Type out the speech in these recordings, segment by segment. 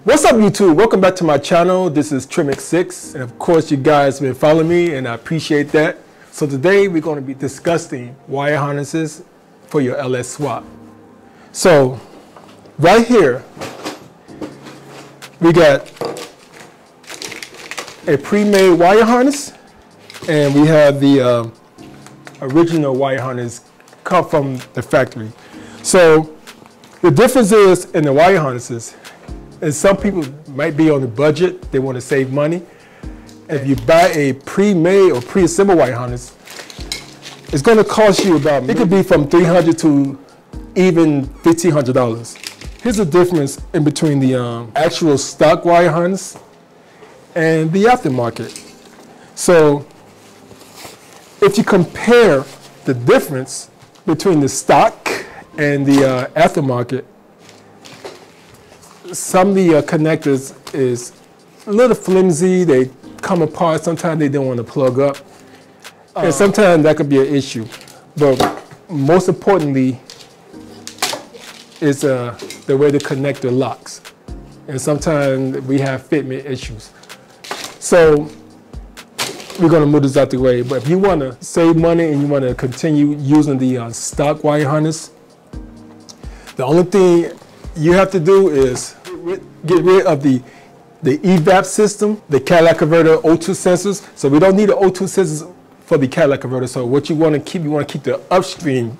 What's up, YouTube? Welcome back to my channel. This is Trimix6, and of course you guys have been following me and I appreciate that. So today we're going to be discussing wire harnesses for your LS swap. So right here we got a pre-made wire harness, and we have the original wire harness come from the factory. So the difference is in the wire harnesses, and some people might be on a budget, they want to save money. If you buy a pre-made or pre-assembled wire harness, it's going to cost you about, it could be from $300 to even $1,500. Here's the difference in between the actual stock wire harness and the aftermarket. So if you compare the difference between the stock and the aftermarket, some of the connectors is a little flimsy, they come apart, sometimes they don't want to plug up, and sometimes that could be an issue. But most importantly is the way the connector locks, and sometimes we have fitment issues. So we're going to move this out the way. But if you want to save money and you want to continue using the stock wire harness, the only thing you have to do is get rid of the evap system, the catalytic converter O2 sensors. So we don't need the O2 sensors for the catalytic converter. So what you want to keep the upstream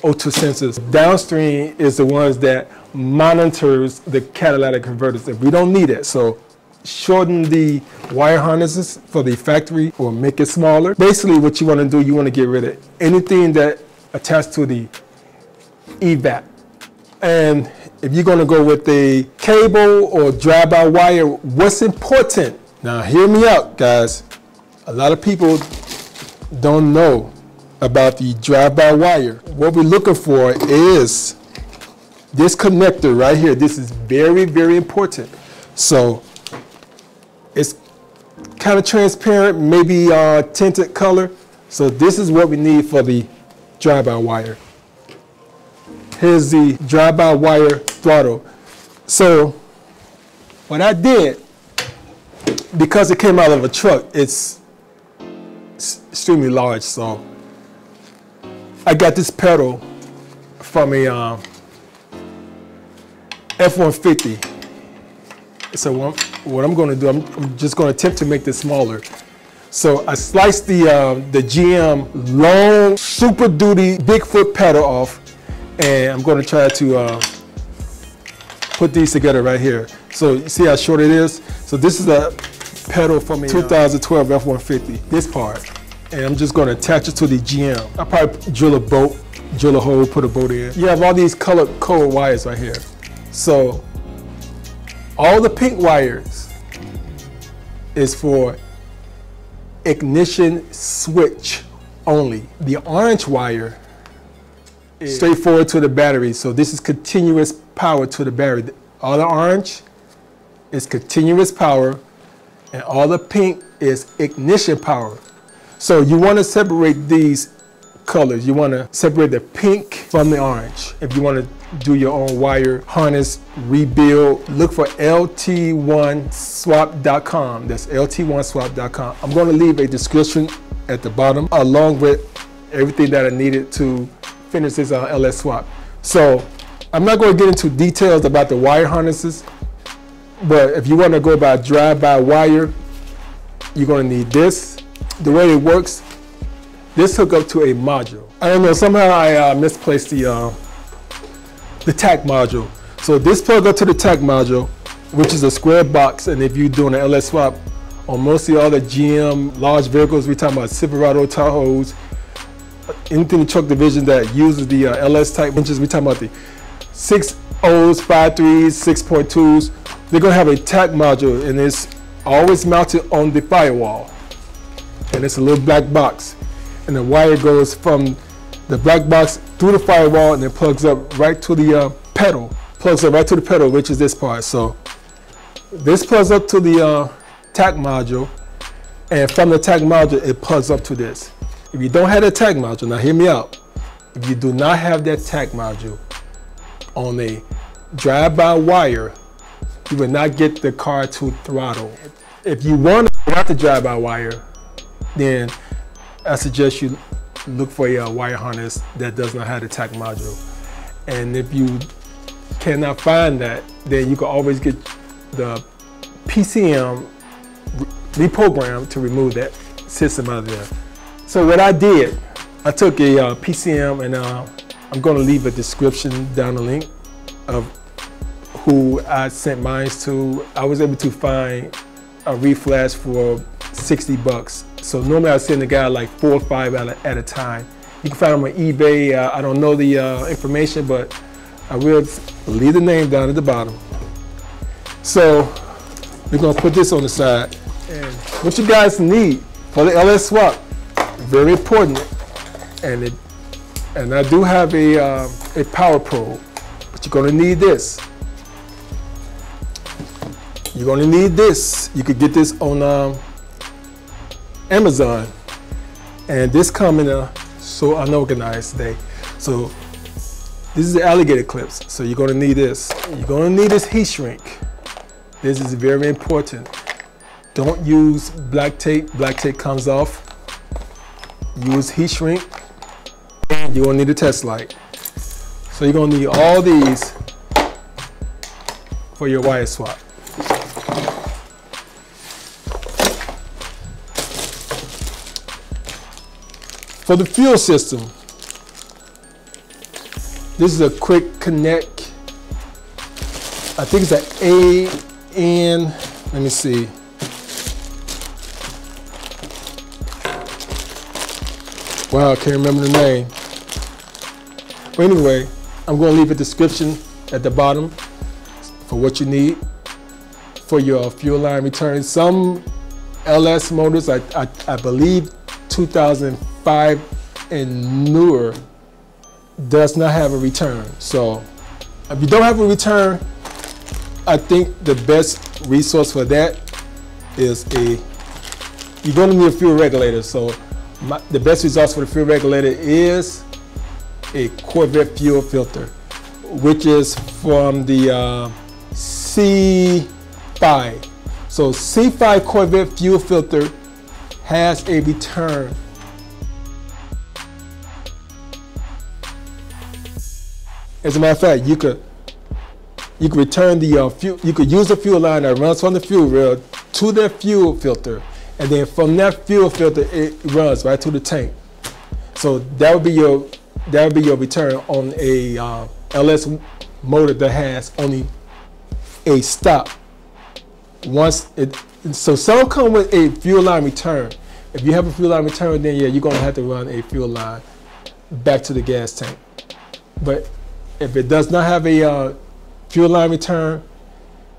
O2 sensors. Downstream is the ones that monitors the catalytic converters, and we don't need it. So shorten the wire harnesses for the factory or make it smaller. Basically what you want to do, you want to get rid of anything that attached to the evap. And if you're going to go with a cable or drive-by wire, what's important? Now hear me out, guys. A lot of people don't know about the drive-by wire. What we're looking for is this connector right here. This is very, very important. So it's kind of transparent, maybe tinted color. So this is what we need for the drive-by wire. Here's the drive-by wire throttle. So what I did, because it came out of a truck, it's extremely large. So I got this pedal from a F-150. So what I'm going to do, I'm just going to attempt to make this smaller. So I sliced the GM long Super Duty Bigfoot pedal off, and I'm going to try to put these together right here. So you see how short it is? So this is a pedal from a 2012 F-150, this part. And I'm just going to attach it to the GM. I'll probably drill a hole, put a bolt in. You have all these colored code wires right here. So all the pink wires is for ignition switch only. The orange wire is straightforward to the battery. So this is continuous power to the battery. All the orange is continuous power, and all the pink is ignition power. So you want to separate these colors. You want to separate the pink from the orange. If you want to do your own wire harness rebuild, look for lt1swap.com. That's lt1swap.com. I'm going to leave a description at the bottom along with everything that I needed to finish this LS swap. So I'm not going to get into details about the wire harnesses, but if you want to go by drive-by wire, you're going to need this. The way it works, this hook up to a module. I don't know, somehow I misplaced the TAC module. So this plug up to the TAC module, which is a square box, and if you're doing an LS swap on mostly all the GM large vehicles, we're talking about Silverado, Tahoes, anything in the truck division that uses the LS type winches, we're talking about the 6.0s, 5.3s, 6.2s. They're going to have a TAC module, and it's always mounted on the firewall. And it's a little black box. And the wire goes from the black box through the firewall and it plugs up right to the pedal. Plugs up right to the pedal, which is this part. So this plugs up to the TAC module, and from the TAC module, it plugs up to this. If you don't have the TAC module, now hear me out. If you do not have that TAC module on a drive-by wire, you will not get the car to throttle. If you want to get the drive-by-wire, then I suggest you look for a wire harness that does not have the tach module. And if you cannot find that, then you can always get the PCM reprogrammed to remove that system out of there. So what I did, I took a PCM, and I'm going to leave a description down the link of who I sent mine to. I was able to find a reflash for 60 bucks. So normally I send a guy like 4 or 5 at a time. You can find them on eBay. I don't know the information, but I will leave the name down at the bottom. So we're gonna put this on the side. And what you guys need for the LS swap, very important. And I do have a power probe, but you're gonna need this. You're gonna need this. You could get this on Amazon, and this comes in so unorganized today. So this is the alligator clips. So you're gonna need this. You're gonna need this heat shrink. This is very important. Don't use black tape. Black tape comes off. Use heat shrink. You're gonna need a test light. So you're gonna need all these for your wire swap. For the fuel system, this is a quick connect. I think it's an AN, let me see. Wow, I can't remember the name. But anyway, I'm going to leave a description at the bottom for what you need for your fuel line return. Some LS motors, I believe 2005 and newer, does not have a return. So if you don't have a return, I think the best resource for that is you're going to need a fuel regulator. So the best resource for the fuel regulator is a Corvette fuel filter, which is from the C5. So C5 Corvette fuel filter has a return. As a matter of fact, you could return the fuel. You could use the fuel line that runs from the fuel rail to the fuel filter, and then from that fuel filter it runs right to the tank. So that would be your return on a LS motor that has only a stop. So some come with a fuel line return. If you have a fuel line return, then yeah, you're gonna have to run a fuel line back to the gas tank. But if it does not have a fuel line return,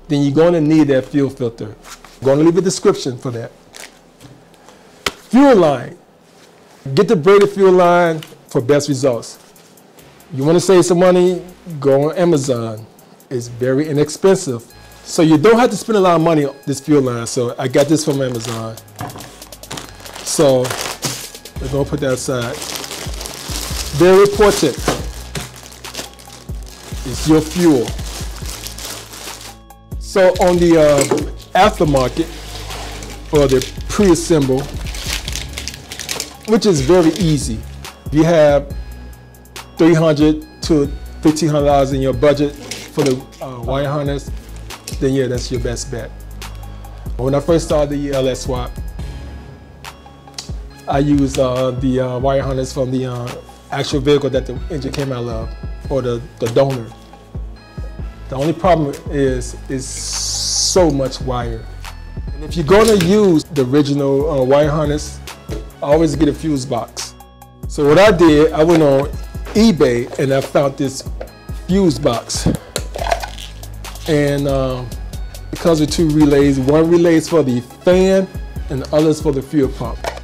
then you're gonna need that fuel filter. I'm gonna leave a description for that. Fuel line. Get the braided fuel line for best results. You wanna save some money, go on Amazon. It's very inexpensive. So you don't have to spend a lot of money on this fuel line. So I got this from Amazon. So we're gonna put that aside. Very important is your fuel. So on the aftermarket, or the pre-assemble, which is very easy. You have $300 to $1,500 in your budget for the wire harness, then yeah, that's your best bet. When I first started the LS swap, I used the wire harness from the actual vehicle that the engine came out of, or the donor. The only problem is so much wire. And if you're gonna use the original wire harness, always get a fuse box. So what I did, I went on eBay and I found this fuse box. And because of two relays, one relay is for the fan and the other is for the fuel pump. I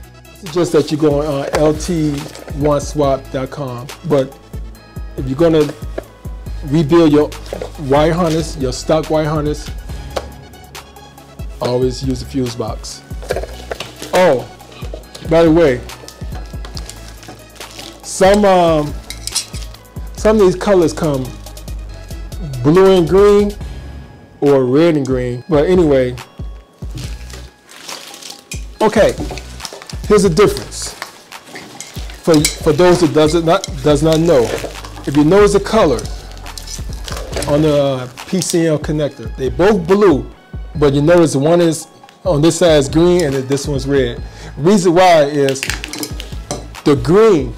suggest that you go on lt1swap.com. But if you're gonna rebuild your wire harness, your stock wire harness, always use the fuse box. Oh, by the way, some of these colors come blue and green. or red and green. But anyway, okay, here's the difference. For those that does not know, if you notice the color on the PCM connector, they both blue, but you notice one is on this side is green and this one's red. Reason why is the green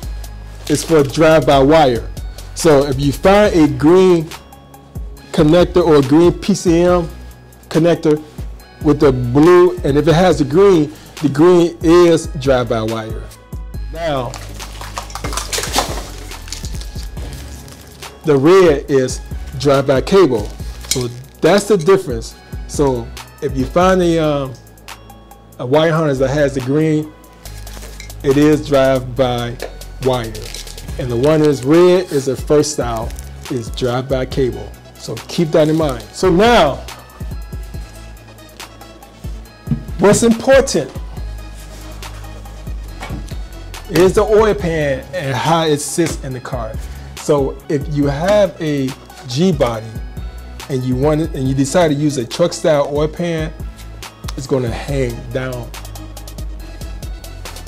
is for drive-by-wire. So if you find a green connector or a green PCM connector with the blue, and if it has the green is drive-by-wire. Now, the red is drive-by cable. So that's the difference. So if you find a wire harness that has the green, it is drive-by wire. And the one that's red is the first style, is drive-by cable. So keep that in mind. So now, what's important is the oil pan and how it sits in the car. So if you have a G body and you decide to use a truck style oil pan, it's going to hang down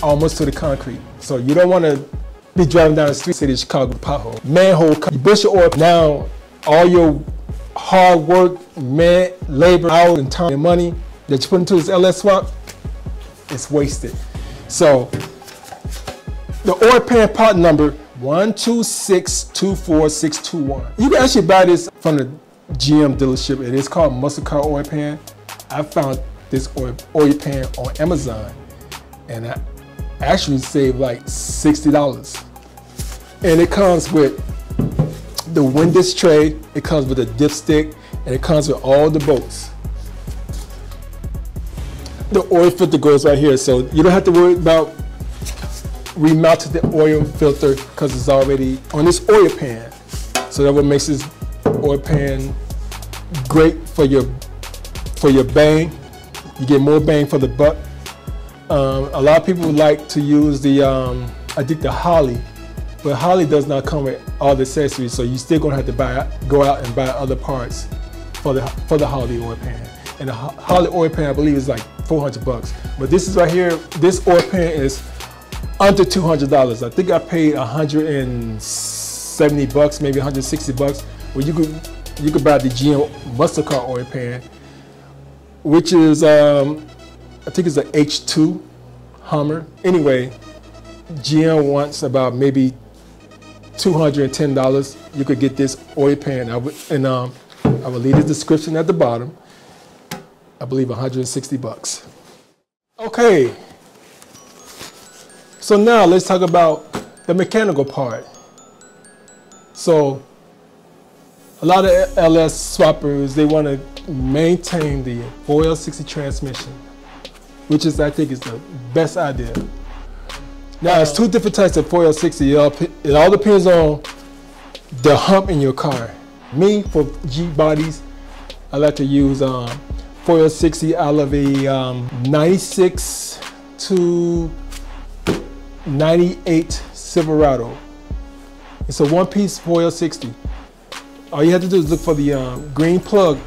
almost to the concrete. So you don't want to be driving down the street, city of Chicago, pothole, manhole. You push your oil. Now all your hard work, labor, hours, and time and money that you put into this LS swap, it's wasted. So the oil pan part number 1262461. You can actually buy this from the GM dealership. It is called muscle car oil pan. I found this oil pan on Amazon, and I actually saved like $60. And it comes with the wind disc tray, it comes with a dipstick, and it comes with all the bolts. The oil filter goes right here, so you don't have to worry about remounting the oil filter because it's already on this oil pan. So that what makes this oil pan great for your bang. You get more bang for the buck. A lot of people like to use the I think the Holly, but Holly does not come with all the accessories, so you're still gonna have to go out and buy other parts for the Holly oil pan. And the Holly oil pan, I believe, is like $400. But this is right here. This oil pan is under $200. I think I paid $170, maybe $160. Well, you could buy the GM muscle car oil pan, which is I think it's an H2 Hummer. Anyway, GM wants about maybe $210. You could get this oil pan. I will leave the description at the bottom. I believe $160. Okay. So now let's talk about the mechanical part. So a lot of LS swappers, they want to maintain the 4L60 transmission, which is, I think, is the best idea. Now, there's two different types of 4L60. It all depends on the hump in your car. Me, for G bodies, I like to use 4L60 out of a 96 to 98 Silverado. It's a one-piece 4L60. All you have to do is look for the green plug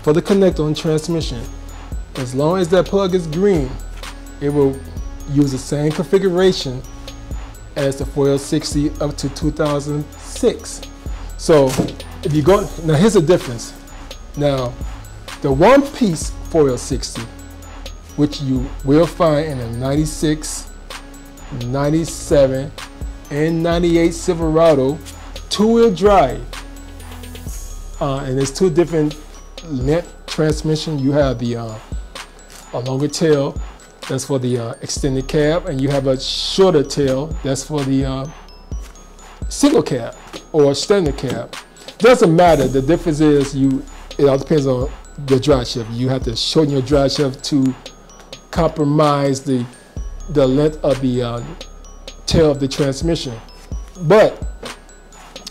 for the connector on transmission. As long as that plug is green, it will use the same configuration as the 4L60 up to 2006. So if you go, now here's the difference. Now, the one-piece 4L60, which you will find in a 96, 97, and 98 Silverado, two-wheel drive. And there's two different length transmission. You have the a longer tail, that's for the extended cab, and you have a shorter tail, that's for the single cab or standard cab. Doesn't matter. The difference is it all depends on the drive shaft. You have to shorten your drive shaft to compromise the length of the tail of the transmission. But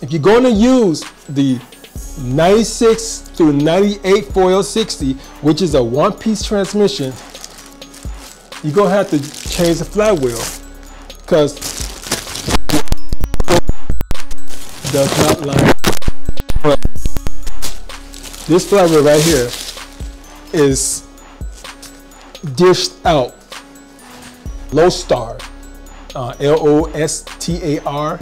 if you're going to use the 96 through 98 4L60, which is a one-piece transmission, you're going to have to change the flywheel because it does not line up. this flywheel right here is dished out Lostar, L-O-S-T-A-R,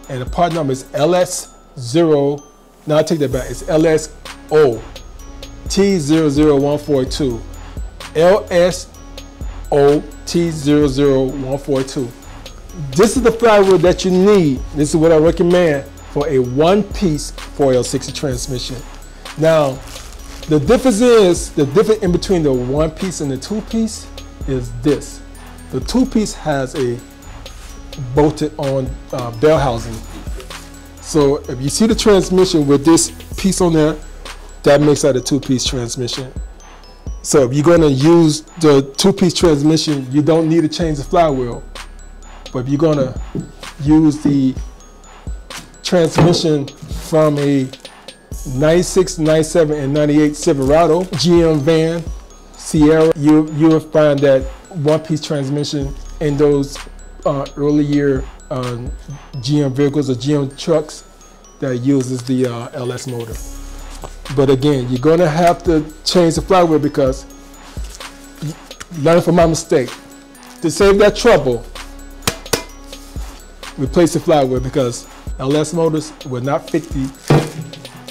and the part number is LS0. Now I take that back. It's LSO T00142. LSO T00142. This is the flywheel that you need. This is what I recommend for a one-piece 4L60 transmission. Now, the difference in between the one-piece and the two-piece is this. The two-piece has a bolted on bell housing. So if you see the transmission with this piece on there, that makes that a two-piece transmission. So if you're going to use the two-piece transmission, you don't need to change the flywheel. But if you're going to use the transmission from a 96, 97, and 98 Silverado GM van Sierra, you will find that one-piece transmission in those early year GM vehicles or GM trucks that uses the LS motor. But again, you're going to have to change the flywheel because learn from my mistake. To save that trouble, replace the flywheel because LS motors will not fit the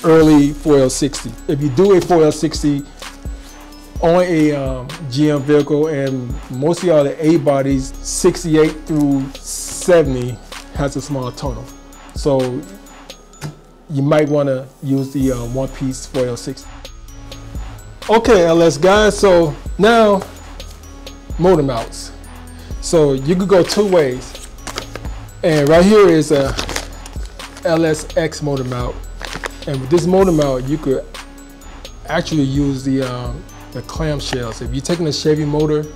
early 4L60. If you do a 4L60 on a GM vehicle, and mostly all the A bodies 68 through 70 has a small tonal, so you might want to use the one-piece 4L60. Okay, LS guys, so now motor mounts. So you could go two ways, and right here is a LSX motor mount, and with this motor mount you could actually use the clamshells. If you're taking a Chevy motor,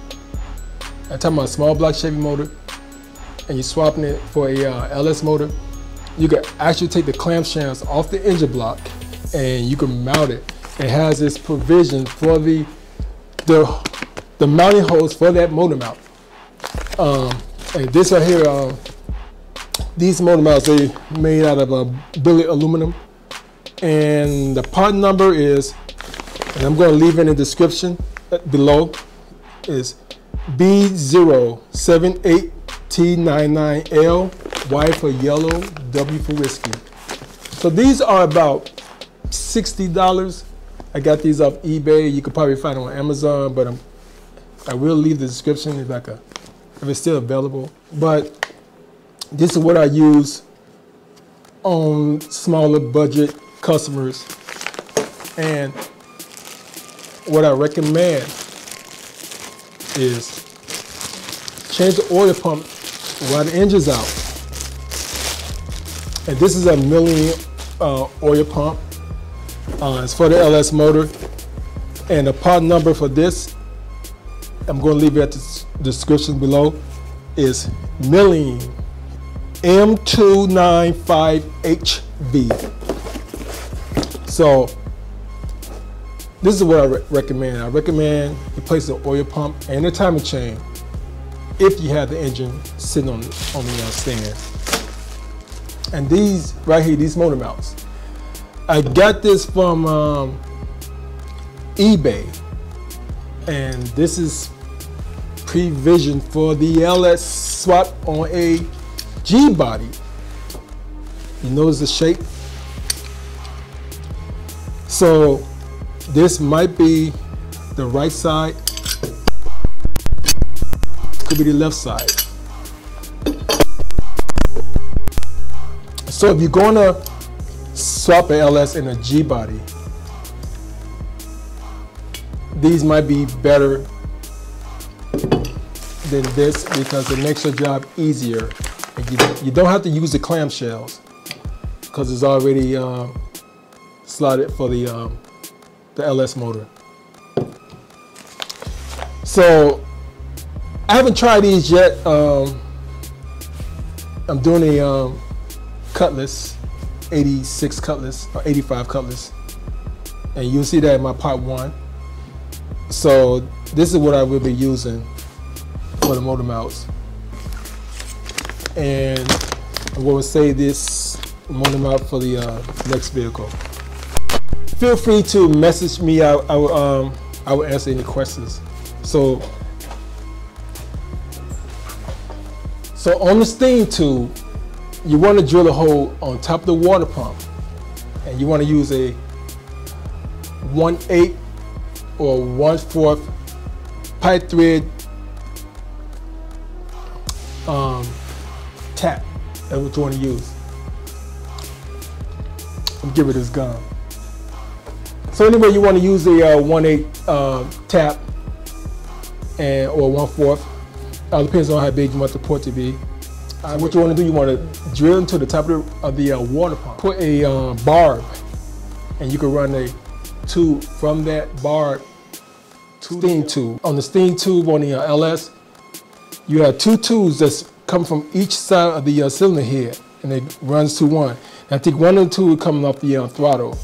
I'm talking about a small block Chevy motor, and you're swapping it for a LS motor, you can actually take the clamshells off the engine block and you can mount it. It has this provision for the mounting holes for that motor mount. And this right here, these motor mounts, they're made out of billet aluminum, and the part number is, and I'm going to leave it in the description below, is B078T99L, Y for yellow, W for whiskey. So these are about $60. I got these off eBay. You could probably find them on Amazon, but I will leave the description if it's still available. But this is what I use on smaller budget customers, and what I recommend is change the oil pump while the engine's out. And this is a milling oil pump. It's for the LS motor. And the part number for this, I'm going to leave it at the description below, is milling M295HV. So this is what I recommend. I recommend you place the oil pump and the timing chain if you have the engine sitting on the stand. And these right here, these motor mounts, I got this from eBay, and this is pre-vision for the LS swap on a G body. You notice the shape? So this might be the right side, could be the left side. So if you're going to swap an LS in a G body, these might be better than this because it makes your job easier. And you don't have to use the clamshells because it's already slotted for the LS motor. So I haven't tried these yet. I'm doing a Cutlass, 86 Cutlass or 85 Cutlass, and you'll see that in my part 1. So this is what I will be using for the motor mounts, and I'm going to save this motor mount for the next vehicle. Feel free to message me. I will answer any questions. So on the steam tube, you want to drill a hole on top of the water pump, and you want to use a 1/8 or 1/4 pipe thread tap. That's what you want to use. I'll give it this gun. So anyway, you want to use a 1/8 tap or 1/4. Depends on how big you want the port to be. What you want to do, you want to drill into the top of the water pump. Put a barb, and you can run a tube from that barb to steam tube. On the steam tube on the LS, you have 2 tubes that's come from each side of the cylinder head, and it runs to one. And I think one of the 2 coming off the throttle.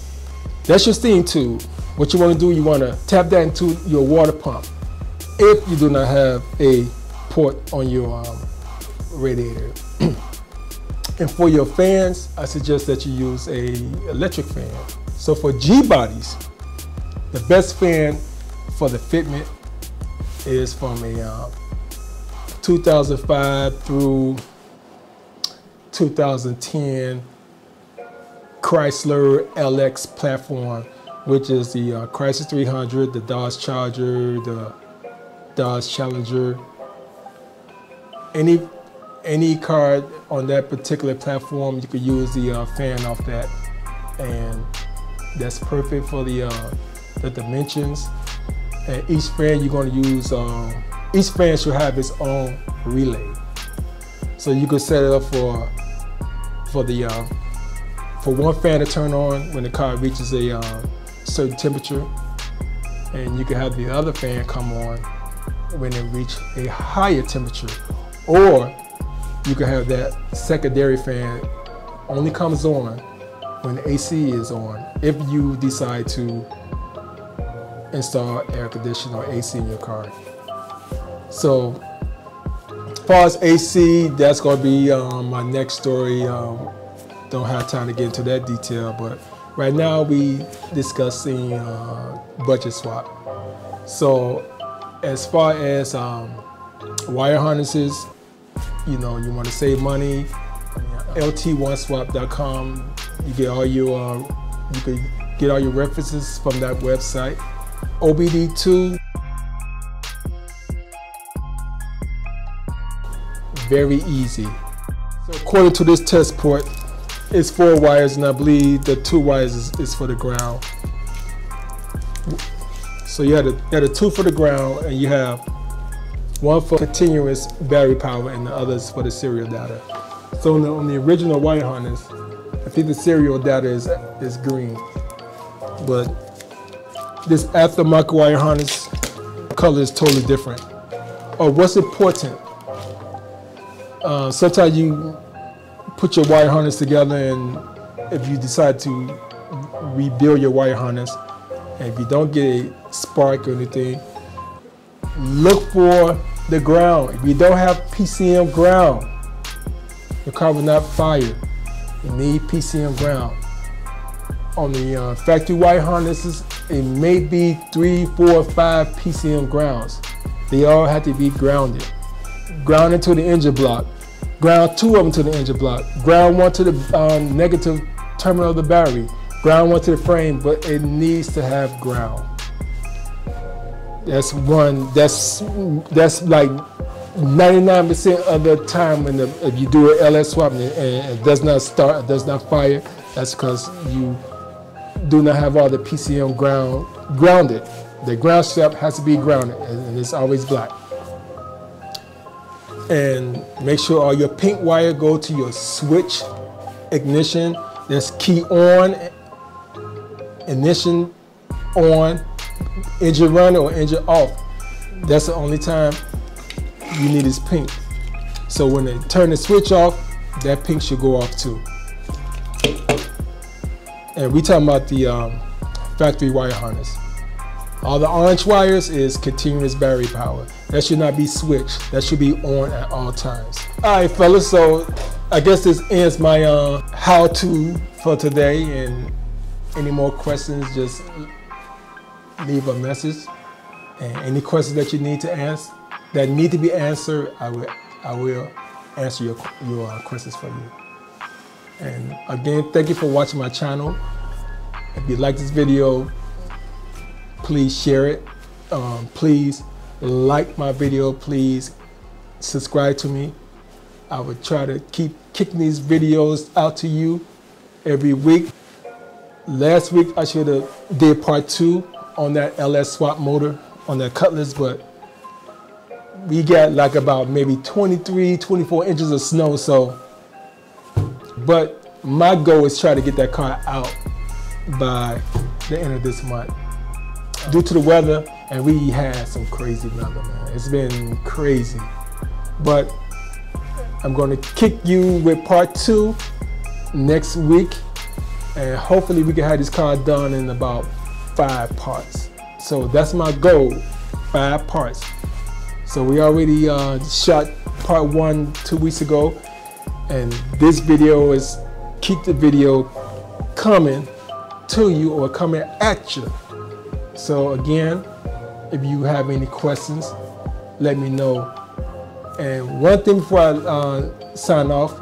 That's your steam tube. What you want to do, you want to tap that into your water pump if you do not have a port on your radiator. And for your fans, I suggest that you use a electric fan. So for G bodies, the best fan for the fitment is from a 2005 through 2010 Chrysler LX platform, which is the Chrysler 300, the Dodge Charger, the Dodge Challenger. Any car on that particular platform, you could use the fan off that, and that's perfect for the dimensions. And each fan you're going to use, each fan should have its own relay. So you could set it up for one fan to turn on when the car reaches a certain temperature, and you can have the other fan come on when it reaches a higher temperature. Or you can have that secondary fan only comes on when the AC is on, if you decide to install air conditioning or AC in your car. So as far as AC, that's going to be my next story. Don't have time to get into that detail, but right now we discussing budget swap. So as far as wire harnesses, you want to save money. LT1swap.com. You get all your you can get all your references from that website. OBD2. Very easy. So according to this test port, it's 4 wires, and I believe the 2 wires is for the ground. So you have the 2 for the ground, and you have 1 for continuous battery power, and the others for the serial data. So on the original wire harness, I think the serial data is green, but this aftermarket wire harness color is totally different. Or what's important? Sometimes you put your wire harness together, and if you decide to rebuild your wire harness, and if you don't get a spark or anything, look for the ground. If you don't have PCM ground, your car will not fire. You need PCM ground. On the factory wire harnesses, it may be 3, 4, 5 PCM grounds. They all have to be grounded. Grounded to the engine block. Ground 2 of them to the engine block. Ground 1 to the negative terminal of the battery. Ground 1 to the frame, but it needs to have ground. That's like 99% of the time if you do an LS swap and it does not start, it does not fire, that's because you do not have all the PCM grounded. The ground strap has to be grounded, and it's always black. And make sure all your pink wire go to your switch ignition. There's key on, ignition on, engine run or engine off. That's the only time you need is pink. So when they turn the switch off, that pink should go off too. And we talking about the factory wire harness. All the orange wires is continuous battery power. That should not be switched. That should be on at all times. All right, fellas, so I guess this ends my how-to for today. And any more questions, just leave a message. And any questions that you need to answer, that need to be answered, I will answer your questions for you. And again, thank you for watching my channel. If you like this video, please share it. Please like my video. Please subscribe to me. I would try to keep kicking these videos out to you every week. Last week I should have did part 2 on that LS swap motor on that Cutlass, but we got like about maybe 23, 24 inches of snow. So, but my goal is try to get that car out by the end of this month. Due to the weather, and we had some crazy weather, man. It's been crazy. But I'm going to kick you with part 2 next week, and hopefully we can have this car done in about 5 parts. So that's my goal, 5 parts. So we already shot part 1 2 weeks ago, and this video is keep the video coming to you or coming at you. So again, if you have any questions, let me know. And one thing before I sign off,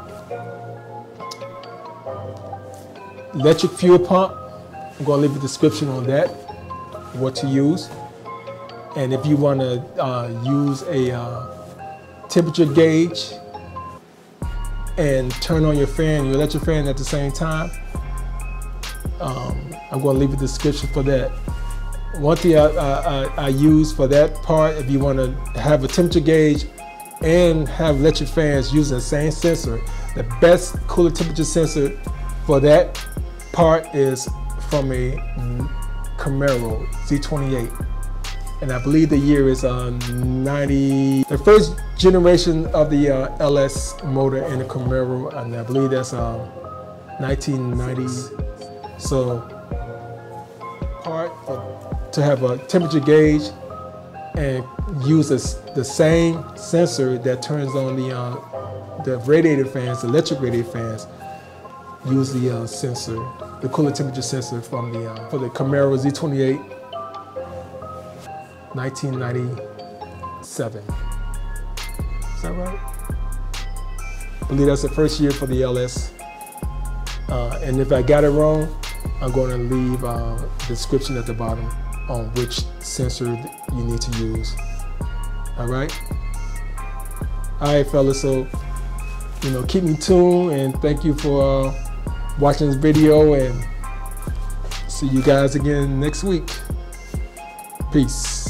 electric fuel pump, I'm going to leave a description on that, what to use. And if you want to use a temperature gauge and turn on your fan, your electric fan at the same time, I'm going to leave a description for that. One thing I use for that part, if you want to have a temperature gauge and have electric fans using the same sensor, the best cooler temperature sensor for that part is from a Camaro Z28. And I believe the year is 90, the first generation of the LS motor in the Camaro, and I believe that's 1990. So part to have a temperature gauge and use the same sensor that turns on the radiator fans, the electric radiator fans, use the sensor, the cooler temperature sensor from for the Camaro Z28 1997. Is that right? I believe that's the first year for the LS. And if I got it wrong, I'm going to leave a description at the bottom on which sensor you need to use. All right? All right, fellas, so, keep me tuned, and thank you for watching this video, and see you guys again next week. Peace.